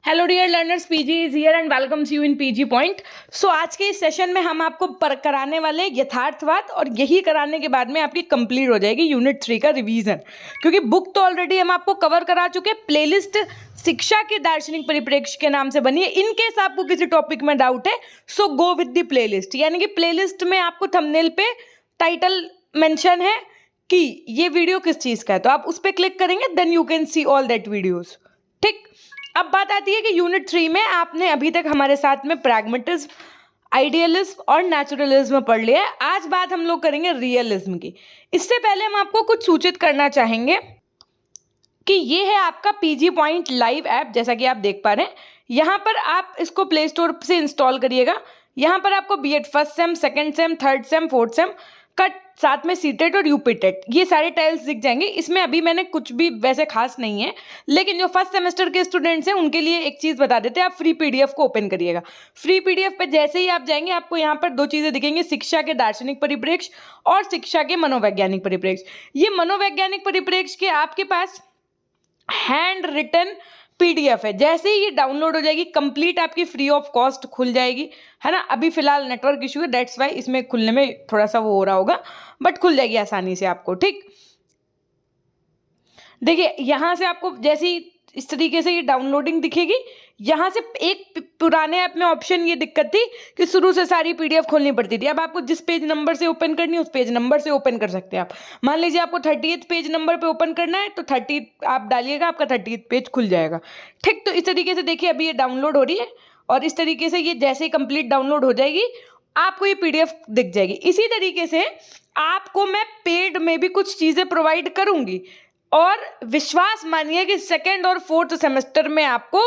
Hello dear learners, PG is here and welcomes you in PG point. So आज के इस session में हम आपको कराने वाले यथार्थवाद, और यही कराने के बाद में आपकी कंप्लीट हो जाएगी यूनिट 3 का रिवीजन। क्योंकि बुक तो ऑलरेडी हम आपको कवर करा चुके हैं, प्लेलिस्ट शिक्षा के दार्शनिक परिप्रेक्ष्य के नाम से बनी है। इन केस आपको किसी टॉपिक में डाउट है सो गो विद द प्लेलिस्ट, यानी कि प्लेलिस्ट में आपको थंबनेल पे टाइटल मेंशन है कि ये वीडियो किस चीज़ का है, तो आप उस पर क्लिक करेंगे, then you can see all that videos. ठीक, अब बात आती है कि यूनिट 3 में आपने अभी तक हमारे साथ में प्रैग्मेटिज्म, आइडियलिज्म और नेचुरलिज्म पढ़ लिया है। आज बात हम लोग करेंगे रियलिज्म की। इससे पहले हम आपको कुछ सूचित करना चाहेंगे कि ये है आपका पीजी पॉइंट लाइव ऐप, जैसा कि आप देख पा रहे हैं। यहाँ पर आप इसको प्ले स्टोर से इंस्टॉल करिएगा। यहाँ पर आपको BEd first sem, second sem, third sem, fourth sem का साथ में सीटेट और यूपीटेट ये सारे टाइल्स दिख जाएंगे। इसमें अभी मैंने कुछ भी वैसे खास नहीं है, लेकिन जो फर्स्ट सेमेस्टर के स्टूडेंट्स हैं उनके लिए एक चीज़ बता देते हैं। आप फ्री पीडीएफ को ओपन करिएगा। फ्री पीडीएफ पे जैसे ही आप जाएंगे आपको यहाँ पर दो चीज़ें दिखेंगी, शिक्षा के दार्शनिक परिप्रेक्ष्य और शिक्षा के मनोवैज्ञानिक परिप्रेक्ष्य। ये मनोवैज्ञानिक परिप्रेक्ष्य के आपके पास हैंड रिटन पीडीएफ है। जैसे ही ये डाउनलोड हो जाएगी कंप्लीट आपकी फ्री ऑफ कॉस्ट खुल जाएगी, है ना। अभी फिलहाल नेटवर्क इशू है, दैट्स वाई इसमें खुलने में थोड़ा सा वो हो रहा होगा, बट खुल जाएगी आसानी से आपको। ठीक, देखिए यहाँ से आपको जैसी इस तरीके से ये डाउनलोडिंग दिखेगी। यहाँ से एक पुराने ऐप में ऑप्शन ये दिक्कत थी कि शुरू से सारी पीडीएफ खोलनी पड़ती थी। अब आपको जिस पेज नंबर से ओपन करनी है उस पेज नंबर से ओपन कर सकते हैं आप। मान लीजिए आपको 30th पेज नंबर पे ओपन करना है तो 30 आप डालिएगा, आपका 30th पेज खुल जाएगा। ठीक, तो इस तरीके से देखिए अभी ये डाउनलोड हो रही है और इस तरीके से ये जैसे ही कंप्लीट डाउनलोड हो जाएगी आपको ये पीडीएफ दिख जाएगी। इसी तरीके से आपको मैं पेड में भी कुछ चीज़ें प्रोवाइड करूँगी, और विश्वास मानिए कि सेकेंड और फोर्थ सेमेस्टर में आपको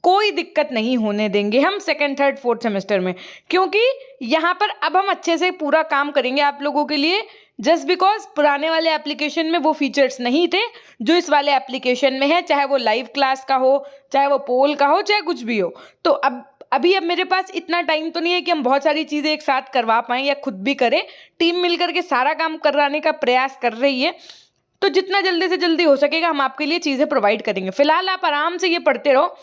कोई दिक्कत नहीं होने देंगे हम सेकेंड, थर्ड, फोर्थ सेमेस्टर में, क्योंकि यहाँ पर अब हम अच्छे से पूरा काम करेंगे आप लोगों के लिए। जस्ट बिकॉज पुराने वाले एप्लीकेशन में वो फीचर्स नहीं थे जो इस वाले एप्लीकेशन में है, चाहे वो लाइव क्लास का हो, चाहे वो पोल का हो, चाहे कुछ भी हो। तो अब मेरे पास इतना टाइम तो नहीं है कि हम बहुत सारी चीज़ें एक साथ करवा पाएँ या खुद भी करें। टीम मिलकर के सारा काम कराने का प्रयास कर रही है, तो जितना जल्दी से जल्दी हो सकेगा हम आपके लिए चीज़ें प्रोवाइड करेंगे। फिलहाल आप आराम से ये पढ़ते रहो।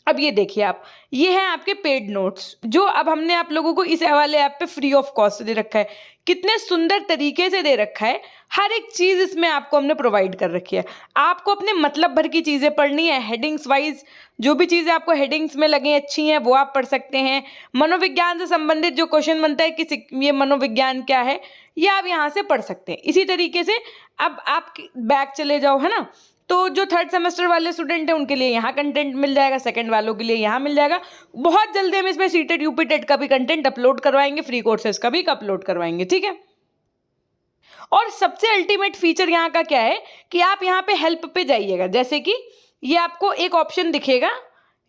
अब ये देखिए आप, ये हैं आपके पेड नोट्स जो अब हमने आप लोगों को इस वाले ऐप पे फ्री ऑफ कॉस्ट दे रखा है। कितने सुंदर तरीके से दे रखा है, हर एक चीज़ इसमें आपको हमने प्रोवाइड कर रखी है। आपको अपने मतलब भर की चीज़ें पढ़नी है, हेडिंग्स वाइज जो भी चीज़ें आपको हेडिंग्स में लगी अच्छी हैं वो आप पढ़ सकते हैं। मनोविज्ञान से संबंधित जो क्वेश्चन बनता है कि ये मनोविज्ञान क्या है, ये आप यहाँ से पढ़ सकते हैं। इसी तरीके से अब आप बैक चले जाओ, है ना, तो जो थर्ड सेमेस्टर वाले स्टूडेंट हैं उनके लिए यहाँ कंटेंट मिल जाएगा, सेकंड वालों के लिए यहाँ मिल जाएगा। बहुत जल्दी हम इसमें सीटेड यूपीटेट का भी कंटेंट अपलोड करवाएंगे, फ्री कोर्सेज का भी अपलोड करवाएंगे। ठीक है, और सबसे अल्टीमेट फीचर यहाँ का क्या है कि आप यहाँ पे हेल्प पे जाइएगा। जैसे कि ये आपको एक ऑप्शन दिखेगा,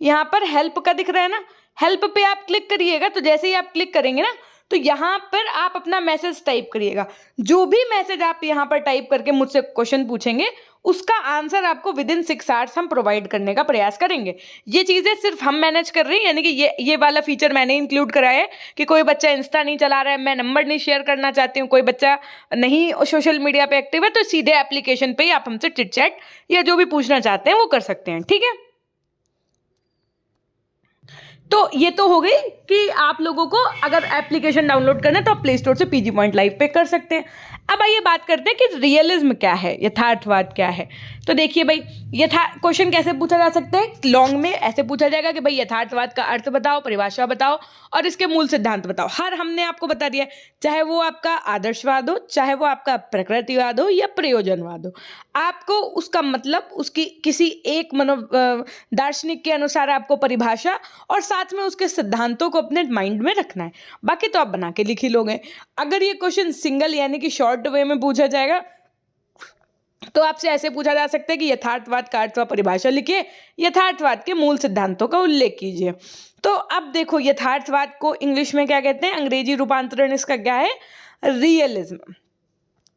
यहाँ पर हेल्प का दिख रहा है ना, हेल्प पे आप क्लिक करिएगा। तो जैसे ही आप क्लिक करेंगे ना तो यहाँ पर आप अपना मैसेज टाइप करिएगा। जो भी मैसेज आप यहाँ पर टाइप करके मुझसे क्वेश्चन पूछेंगे उसका आंसर आपको विद इन 6 आवर्स हम प्रोवाइड करने का प्रयास करेंगे। ये चीज़ें सिर्फ हम मैनेज कर रहे हैं, यानी कि ये वाला फीचर मैंने इंक्लूड कराया है कि कोई बच्चा इंस्टा नहीं चला रहा है, मैं नंबर नहीं शेयर करना चाहती हूँ, कोई बच्चा नहीं सोशल मीडिया पे एक्टिव है, तो सीधे एप्लीकेशन पे ही आप हमसे चिट चैट या जो भी पूछना चाहते हैं वो कर सकते हैं। ठीक है, तो ये तो हो गई कि आप लोगों को अगर एप्लीकेशन डाउनलोड करना है तो आप प्ले स्टोर से पीजी पॉइंट लाइव पे कर सकते हैं। अब आइए बात करते हैं कि रियलिज्म क्या है, यथार्थवाद क्या है। तो देखिए भाई, क्वेश्चन कैसे पूछा जा सकता है, लॉन्ग में ऐसे पूछा जाएगा कि भाई यथार्थवाद का अर्थ बताओ, परिभाषा बताओ और इसके मूल सिद्धांत बताओ। हर हमने आपको बता दिया, चाहे वो आपका आदर्शवाद हो, चाहे वो आपका प्रकृतिवाद हो या प्रयोजनवाद हो, आपको उसका मतलब उसकी किसी एक दार्शनिक के अनुसार आपको परिभाषा और साथ में उसके सिद्धांतों को अपने माइंड में रखना है। बाकी तो आप बना के लिख ही लोगे। अगर ये क्वेश्चन सिंगल यानी कि शॉर्ट वे में पूछा जाएगा तो आपसे ऐसे पूछा जा सकता है कि यथार्थवाद का अर्थ व परिभाषा लिखिए, यथार्थवाद के मूल सिद्धांतों का उल्लेख कीजिए। तो अब देखो, यथार्थवाद को इंग्लिश में क्या कहते हैं, अंग्रेजी रूपांतरण इसका क्या है, रियलिज्म।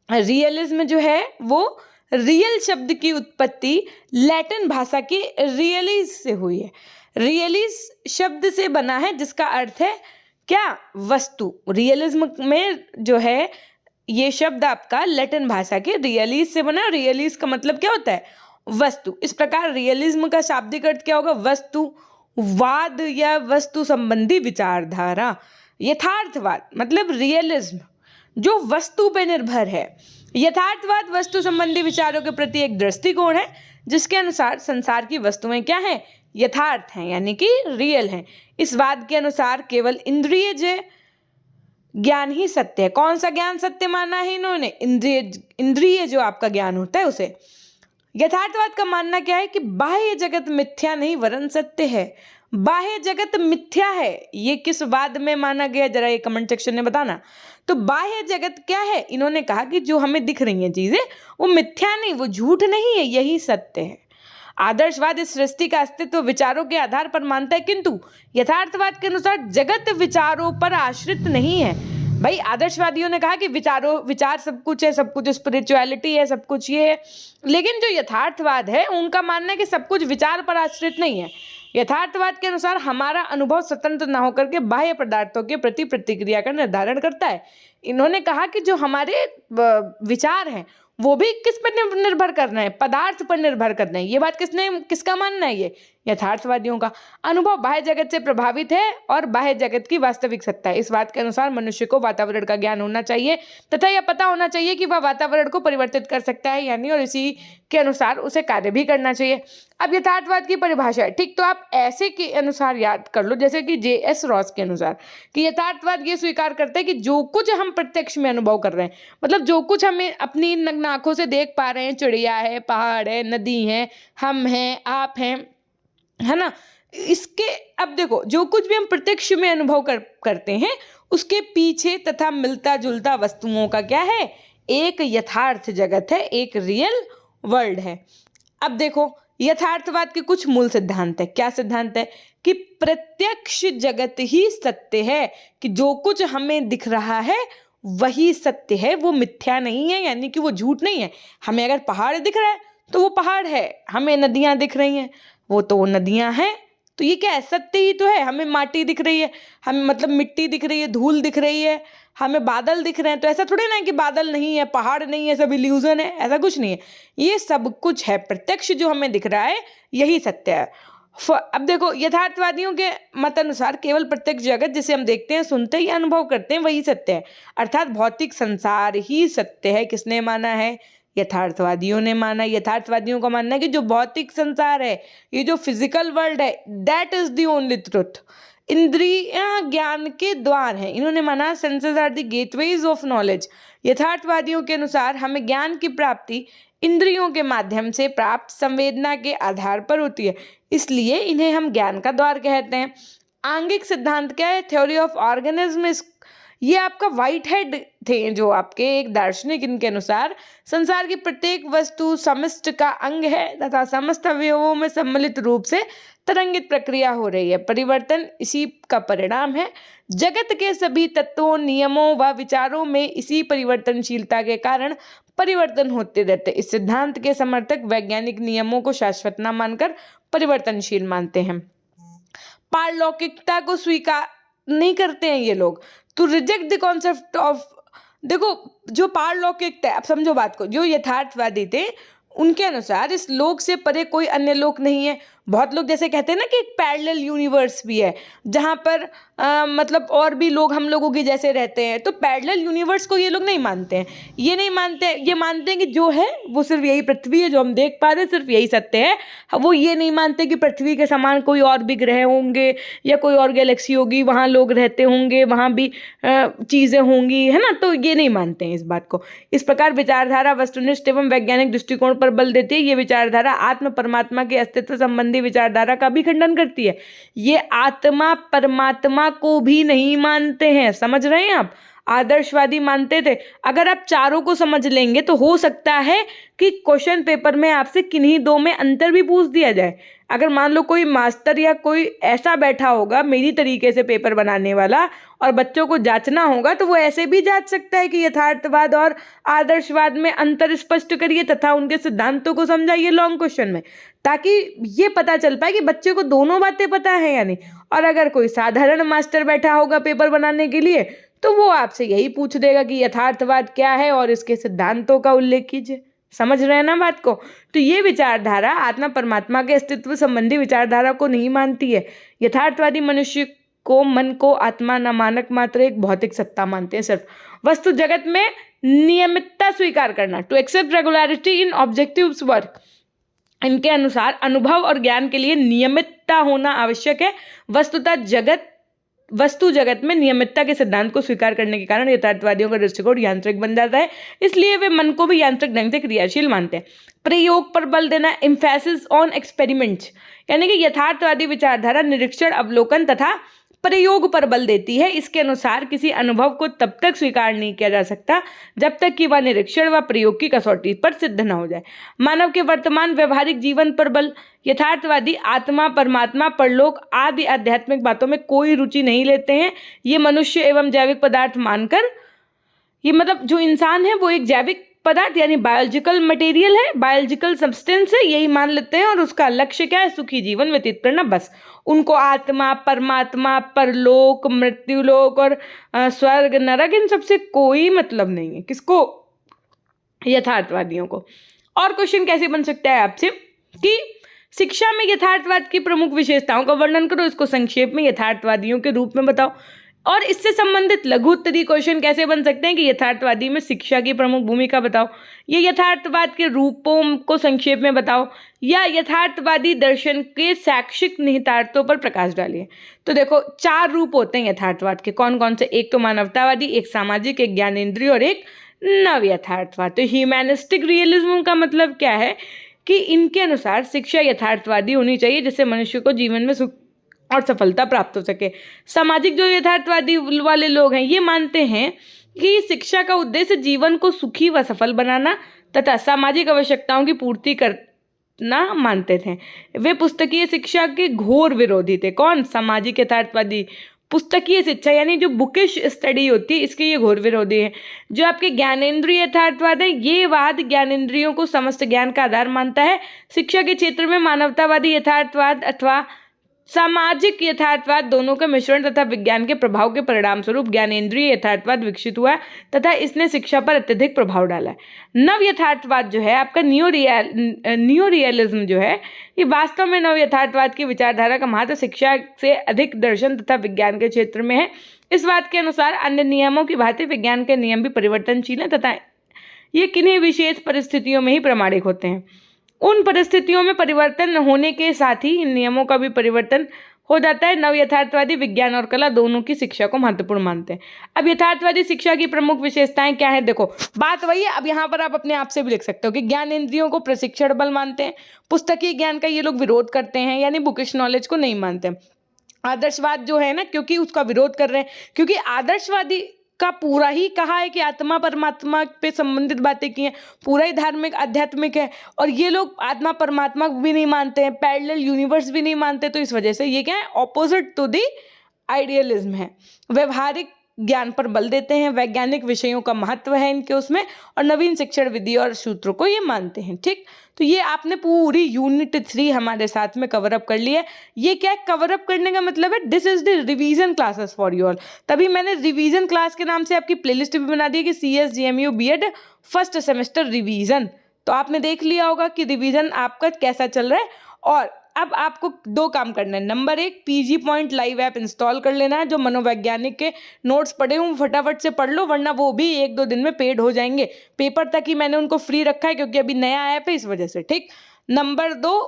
रियलिज्म जो है वो रियल शब्द की उत्पत्ति लैटिन भाषा की रियलिस से हुई है। रियलिस शब्द से बना है जिसका अर्थ है क्या, वस्तु। रियलिज्म में जो है ये शब्द आपका लैटिन भाषा के रियलिस से बना। रियलिस का मतलब क्या होता है, वस्तु। इस प्रकार रियलिज्म का शाब्दिक अर्थ क्या होगा? वस्तुवाद या वस्तु संबंधी विचारधारा। यथार्थवाद मतलब रियलिज्म जो वस्तु पर निर्भर है। यथार्थवाद वस्तु संबंधी विचारों के प्रति एक दृष्टिकोण है जिसके अनुसार संसार की वस्तुएं क्या हैं? यथार्थ हैं, यानी कि रियल हैं। इस वाद के अनुसार केवल इंद्रियज ज्ञान ही सत्य है। कौन सा ज्ञान सत्य माना है इन्होंने? इंद्रिय जो आपका ज्ञान होता है उसे। यथार्थवाद का मानना क्या है कि बाह्य जगत मिथ्या नहीं वरन सत्य है। बाह्य जगत मिथ्या है, ये किस वाद में माना गया? जरा ये कमेंट सेक्शन में बताना। तो बाह्य जगत क्या है? इन्होंने कहा कि जो हमें दिख रही हैं चीजें वो मिथ्या नहीं, वो झूठ नहीं है, यही सत्य है। आदर्शवाद इस सृष्टि का अस्तित्व विचारों के आधार पर मानता है, किंतु यथार्थवाद के अनुसार जगत विचारों पर आश्रित नहीं है। भाई आदर्शवादियों ने कहा कि विचार सब कुछ है, सब कुछ स्पिरिचुअलिटी है, सब कुछ ये है, लेकिन जो यथार्थवाद है उनका मानना है कि सब कुछ विचार पर आश्रित नहीं है। यथार्थवाद के अनुसार हमारा अनुभव स्वतंत्र न होकर के बाह्य पदार्थों के प्रति प्रतिक्रिया का निर्धारण करता है। इन्होंने कहा कि जो हमारे विचार हैं वो भी किस पर निर्भर करना है? पदार्थ पर निर्भर करना है। ये बात किसका मानना है? ये यथार्थवादियों का। अनुभव बाह्य जगत से प्रभावित है और बाह्य जगत की वास्तविक सत्ता है। इस बात के अनुसार मनुष्य को वातावरण का ज्ञान होना चाहिए तथा यह पता होना चाहिए कि वह वातावरण को परिवर्तित कर सकता है यानी, और इसी के अनुसार उसे कार्य भी करना चाहिए। अब यथार्थवाद की परिभाषा है, ठीक, तो आप ऐसे के अनुसार याद कर लो, जैसे कि J.S. रॉस के अनुसार कि यथार्थवाद ये स्वीकार करते हैं कि जो कुछ हम प्रत्यक्ष में अनुभव कर रहे हैं, मतलब जो कुछ हमें अपनी नग्न आंखों से देख पा रहे हैं, चिड़िया है, पहाड़ है, नदी है, हम हैं, आप हैं, है ना, इसके अब देखो जो कुछ भी हम प्रत्यक्ष में अनुभव करते हैं उसके पीछे तथा मिलता जुलता वस्तुओं का क्या है? एक यथार्थ जगत है, एक रियल वर्ल्ड है। अब देखो यथार्थवाद के कुछ मूल सिद्धांत है। क्या सिद्धांत है? कि प्रत्यक्ष जगत ही सत्य है, कि जो कुछ हमें दिख रहा है वही सत्य है, वो मिथ्या नहीं है, यानी कि वो झूठ नहीं है। हमें अगर पहाड़ दिख रहा है तो वो पहाड़ है, हमें नदियां दिख रही हैं वो तो वो नदियां हैं, तो ये क्या है? सत्य ही तो है। हमें माटी दिख रही है, हमें मतलब मिट्टी दिख रही है, धूल दिख रही है, हमें बादल दिख रहे हैं, तो ऐसा थोड़ी ना है कि बादल नहीं है, पहाड़ नहीं है, सब इल्यूजन है, ऐसा कुछ नहीं है। ये सब कुछ है, प्रत्यक्ष जो हमें दिख रहा है यही सत्य है। अब देखो यथार्थवादियों के मत अनुसार केवल प्रत्यक्ष जगत जिसे हम देखते हैं, सुनते हैं, अनुभव करते हैं वही सत्य है, अर्थात भौतिक संसार ही सत्य है। किसने माना है? यथार्थवादियों ने माना। यथार्थवादियों का मानना है कि जो भौतिक संसार है, ये जो फिजिकल वर्ल्ड है, that is the only truth. इंद्रियां ज्ञान के द्वार हैं। इन्होंने माना senses are the gateways of knowledge. यथार्थवादियों के अनुसार हमें ज्ञान की प्राप्ति इंद्रियों के माध्यम से प्राप्त संवेदना के आधार पर होती है, इसलिए इन्हें हम ज्ञान का द्वार कहते हैं। आंगिक सिद्धांत क्या है? Theory of organism. ये आपका व्हाइट हेड थे जो आपके एक दार्शनिक, इनके अनुसार संसार की प्रत्येक वस्तु समस्त का अंग है तथा समस्त अवयवों में सम्मिलित रूप से तरंगित प्रक्रिया हो रही है। परिवर्तन इसी का परिणाम है। जगत के सभी तत्वों, नियमों व विचारों में इसी परिवर्तनशीलता के कारण परिवर्तन होते रहते। इस सिद्धांत के समर्थक वैज्ञानिक नियमों को शाश्वत न मानकर परिवर्तनशील मानते हैं। पारलौकिकता को स्वीकार नहीं करते हैं ये लोग, to reject the concept of. देखो जो पारलौकिकता है, अब समझो बात को, जो यथार्थवादी थे उनके अनुसार इस लोक से परे कोई अन्य लोक नहीं है। बहुत लोग जैसे कहते हैं ना कि एक पैरेलल यूनिवर्स भी है जहाँ पर मतलब और भी लोग हम लोगों के जैसे रहते हैं, तो पैरेलल यूनिवर्स को ये लोग नहीं मानते हैं। ये नहीं मानते, ये मानते हैं कि जो है वो सिर्फ यही पृथ्वी है, जो हम देख पा रहे हैं सिर्फ यही सत्य है। वो ये नहीं मानते कि पृथ्वी के समान कोई और भी ग्रह होंगे या कोई और गैलेक्सी होगी, वहाँ लोग रहते होंगे, वहाँ भी चीज़ें होंगी, है ना, तो ये नहीं मानते हैं इस बात को। इस प्रकार विचारधारा वस्तुनिष्ठ एवं वैज्ञानिक दृष्टिकोण पर बल देती है। ये विचारधारा आत्म परमात्मा के अस्तित्व संबंधी विचारधारा का भी खंडन करती है। ये आत्मा परमात्मा को भी नहीं मानते हैं, समझ रहे हैं आप? आदर्शवादी मानते थे अगर आप चारों को समझ लेंगे तो हो सकता है कि क्वेश्चन पेपर में आपसे किन्हीं दो में अंतर भी पूछ दिया जाए। अगर मान लो कोई मास्टर या कोई ऐसा बैठा होगा मेरी तरीके से पेपर बनाने वाला और बच्चों को जांचना होगा, तो वो ऐसे भी जांच सकता है कि यथार्थवाद और आदर्शवाद में अंतर स्पष्ट करिए तथा उनके सिद्धांतों को समझाइए लॉन्ग क्वेश्चन में, ताकि ये पता चल पाए कि बच्चे को दोनों बातें पता है या नहीं। और अगर कोई साधारण मास्टर बैठा होगा पेपर बनाने के लिए तो वो आपसे यही पूछ देगा कि यथार्थवाद क्या है और इसके सिद्धांतों का उल्लेख कीजिए। समझ रहे हैं ना बात को। तो ये विचारधारा आत्मा परमात्मा के अस्तित्व संबंधी विचारधारा को नहीं मानती है। यथार्थवादी मनुष्य को मन को आत्मा न मानक मात्र एक भौतिक सत्ता मानते हैं। सिर्फ वस्तु जगत में नियमितता स्वीकार करना, to accept regularity in objective work. इनके अनुसार अनुभव और ज्ञान के लिए नियमितता होना आवश्यक है। वस्तु जगत में नियमितता के सिद्धांत को स्वीकार करने के कारण यथार्थवादियों का दृष्टिकोण यांत्रिक बन जाता है, इसलिए वे मन को भी यांत्रिक ढंग से क्रियाशील मानते हैं। प्रयोग पर बल देना, एम्फेसिस ऑन एक्सपेरिमेंट्स, यानी कि यथार्थवादी विचारधारा निरीक्षण, अवलोकन तथा प्रयोग पर बल देती है। इसके अनुसार किसी अनुभव को तब तक स्वीकार नहीं किया जा सकता जब तक कि वह निरीक्षण व प्रयोग की कसौटी पर सिद्ध न हो जाए। मानव के वर्तमान व्यवहारिक जीवन पर बल, यथार्थवादी आत्मा, परमात्मा, परलोक आदि आध्यात्मिक बातों में कोई रुचि नहीं लेते हैं। ये मनुष्य एवं जैविक पदार्थ मानकर, ये मतलब जो इंसान है वो एक जैविक पदार्थ यानी बायोलॉजिकल मटेरियल है, बायोलॉजिकल सब्सटेंस है, यही मान लेते हैं। और उसका लक्ष्य क्या है? सुखी जीवन व्यतीत करना, बस। उनको आत्मा, परमात्मा, परलोक, मृत्युलोक और स्वर्ग, नरक, इन सबसे कोई मतलब नहीं है। किसको? यथार्थवादियों को। और क्वेश्चन कैसे बन सकता है आपसे कि शिक्षा में यथार्थवाद की प्रमुख विशेषताओं का वर्णन करो, इसको संक्षेप में यथार्थवादियों के रूप में बताओ। और इससे संबंधित लघु उत्तरीय क्वेश्चन कैसे बन सकते हैं कि यथार्थवादी में शिक्षा की प्रमुख भूमिका बताओ, ये यथार्थवाद के रूपों को संक्षेप में बताओ, या यथार्थवादी दर्शन के शैक्षिक निहितार्थों पर प्रकाश डालिए। तो देखो 4 रूप होते हैं यथार्थवाद के। कौन कौन से? एक तो मानवतावादी, एक सामाजिक, एक ज्ञानेंद्रिय और एक नव यथार्थवाद। तो ह्यूमैनिस्टिक रियलिज्म का मतलब क्या है कि इनके अनुसार शिक्षा यथार्थवादी होनी चाहिए जिससे मनुष्य को जीवन में सुख और सफलता प्राप्त हो सके। सामाजिक जो यथार्थवादी वाले लोग हैं ये मानते हैं कि शिक्षा का उद्देश्य जीवन को सुखी व सफल बनाना तथा सामाजिक आवश्यकताओं की पूर्ति करना मानते थे। वे पुस्तकीय शिक्षा के घोर विरोधी थे। कौन? सामाजिक यथार्थवादी। पुस्तकीय शिक्षा यानी जो बुकिश स्टडी होती है इसके ये घोर विरोधी है। जो आपके ज्ञानेंद्रिय यथार्थवाद है ये वाद ज्ञानेंद्रियों को समस्त ज्ञान का आधार मानता है। शिक्षा के क्षेत्र में मानवतावादी यथार्थवाद अथवा सामाजिक यथार्थवाद दोनों के मिश्रण तथा विज्ञान के प्रभाव के परिणाम स्वरूप ज्ञानेंद्रिय यथार्थवाद विकसित हुआ तथा इसने शिक्षा पर अत्यधिक प्रभाव डाला है। नव यथार्थवाद जो है आपका न्यू रियलिज्म जो है ये वास्तव में नव यथार्थवाद की विचारधारा का महत्व शिक्षा से अधिक दर्शन तथा विज्ञान के क्षेत्र में है। इस बात के अनुसार अन्य नियमों की भांति विज्ञान के नियम भी परिवर्तनशील हैं तथा ये किन्हीं विशेष परिस्थितियों में ही प्रामाणिक होते हैं। उन परिस्थितियों में परिवर्तन होने के साथ ही इन नियमों का भी परिवर्तन हो जाता है। नव यथार्थवादी विज्ञान और कला दोनों की शिक्षा को महत्वपूर्ण मानते हैं। अब यथार्थवादी शिक्षा की प्रमुख विशेषताएं क्या है? देखो बात वही है। अब यहाँ पर आप अपने आप से भी लिख सकते हो कि ज्ञानेंद्रियों को प्रशिक्षण बल मानते हैं, पुस्तकीय ज्ञान का ये लोग विरोध करते हैं यानी बुकिश नॉलेज को नहीं मानते। आदर्शवाद जो है ना, क्योंकि उसका विरोध कर रहे हैं, क्योंकि आदर्शवादी का पूरा ही कहा है कि आत्मा परमात्मा पे संबंधित बातें की हैं, पूरा ही धार्मिक आध्यात्मिक है। और ये लोग आत्मा परमात्मा भी नहीं मानते हैं, पैरेलल यूनिवर्स भी नहीं मानते। तो इस वजह से ये क्या है? ऑपोजिट टू दी आइडियलिज्म है। व्यवहारिक ज्ञान पर बल देते हैं, वैज्ञानिक विषयों का महत्व है इनके उसमें, और नवीन शिक्षण विधि और सूत्रों को ये मानते हैं। ठीक, तो ये आपने पूरी यूनिट 3 हमारे साथ में कवर अप कर लिया है। ये क्या कवर अप करने का मतलब है? This is the revision classes for you all. तभी मैंने रिवीजन क्लास के नाम से आपकी प्लेलिस्ट भी बना दी है कि CS GMU BEd first semester revision. तो आपने देख लिया होगा कि रिवीजन आपका कैसा चल रहा है। और अब आपको 2 काम करना है। Number 1, PG point live app install कर लेना है। जो मनोवैज्ञानिक के नोट्स पढ़े हूँ फटाफट से पढ़ लो, वरना वो भी 1-2 दिन में पेड हो जाएंगे। पेपर तक ही मैंने उनको फ्री रखा है क्योंकि अभी नया ऐप है इस वजह से। ठीक, नंबर 2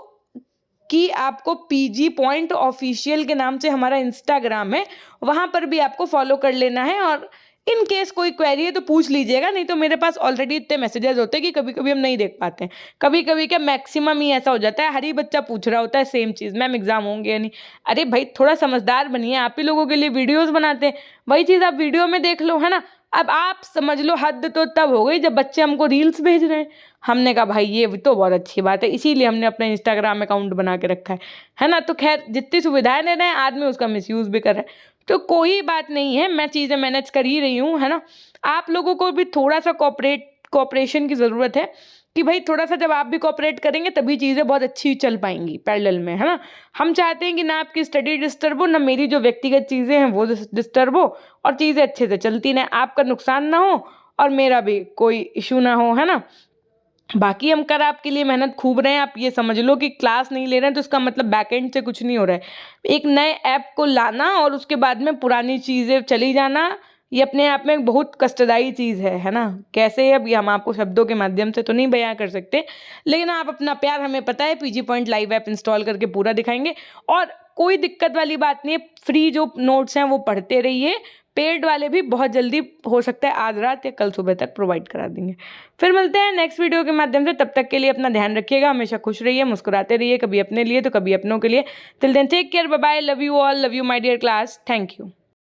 कि आपको PG पॉइंट ऑफिशियल के नाम से हमारा इंस्टाग्राम है, वहाँ पर भी आपको फॉलो कर लेना है। और इन केस कोई क्वेरी है तो पूछ लीजिएगा, नहीं तो मेरे पास ऑलरेडी इतने मैसेजेस होते हैं कि कभी कभी हम नहीं देख पाते हैं। कभी कभी क्या मैक्सिमम ही ऐसा हो जाता है, हर ही बच्चा पूछ रहा होता है सेम चीज़, मैम एग्जाम होंगे या नहीं। अरे भाई थोड़ा समझदार बनिए, आप ही लोगों के लिए वीडियोज़ बनाते हैं, वही चीज़ आप वीडियो में देख लो, है ना। अब आप समझ लो हद तो तब हो गई जब बच्चे हमको रील्स भेज रहे हैं। हमने कहा भाई ये तो बहुत अच्छी बात है, इसीलिए हमने अपना इंस्टाग्राम अकाउंट बना के रखा है ना। तो खैर जितनी सुविधाएं दे रहे हैं आदमी उसका मिसयूज़ भी कर रहा है, तो कोई बात नहीं है, मैं चीज़ें मैनेज कर ही रही हूँ, है ना। आप लोगों को भी थोड़ा सा कोऑपरेशन की ज़रूरत है कि भाई थोड़ा सा जब आप भी कोऑपरेट करेंगे तभी चीज़ें बहुत अच्छी चल पाएंगी पैरेलल में, है ना। हम चाहते हैं कि ना आपकी स्टडी डिस्टर्ब हो, ना मेरी जो व्यक्तिगत चीज़ें हैं वो डिस्टर्ब हो, और चीज़ें अच्छे से चलती रहें, आपका नुकसान ना हो और मेरा भी कोई इशू ना हो, है ना। बाकी हम कर आपके लिए मेहनत खूब रहे हैं। आप ये समझ लो कि क्लास नहीं ले रहे हैं तो इसका मतलब बैकएंड से कुछ नहीं हो रहा है। एक नए ऐप को लाना और उसके बाद में पुरानी चीज़ें चली जाना, ये अपने आप में एक बहुत कष्टदायी चीज़ है ना। कैसे, अब ये हम आपको शब्दों के माध्यम से तो नहीं बयां कर सकते, लेकिन आप अपना प्यार, हमें पता है, PG point live app install करके पूरा दिखाएंगे। और कोई दिक्कत वाली बात नहीं है, फ्री जो नोट्स हैं वो पढ़ते रहिए। पेड वाले भी बहुत जल्दी, हो सकता है आज रात या कल सुबह तक प्रोवाइड करा देंगे। फिर मिलते हैं नेक्स्ट वीडियो के माध्यम से। तब तक के लिए अपना ध्यान रखिएगा, हमेशा खुश रहिए, मुस्कुराते रहिए, कभी अपने लिए तो कभी अपनों के लिए। Till then take care, bye bye, love you all, love you my dear class, thank you.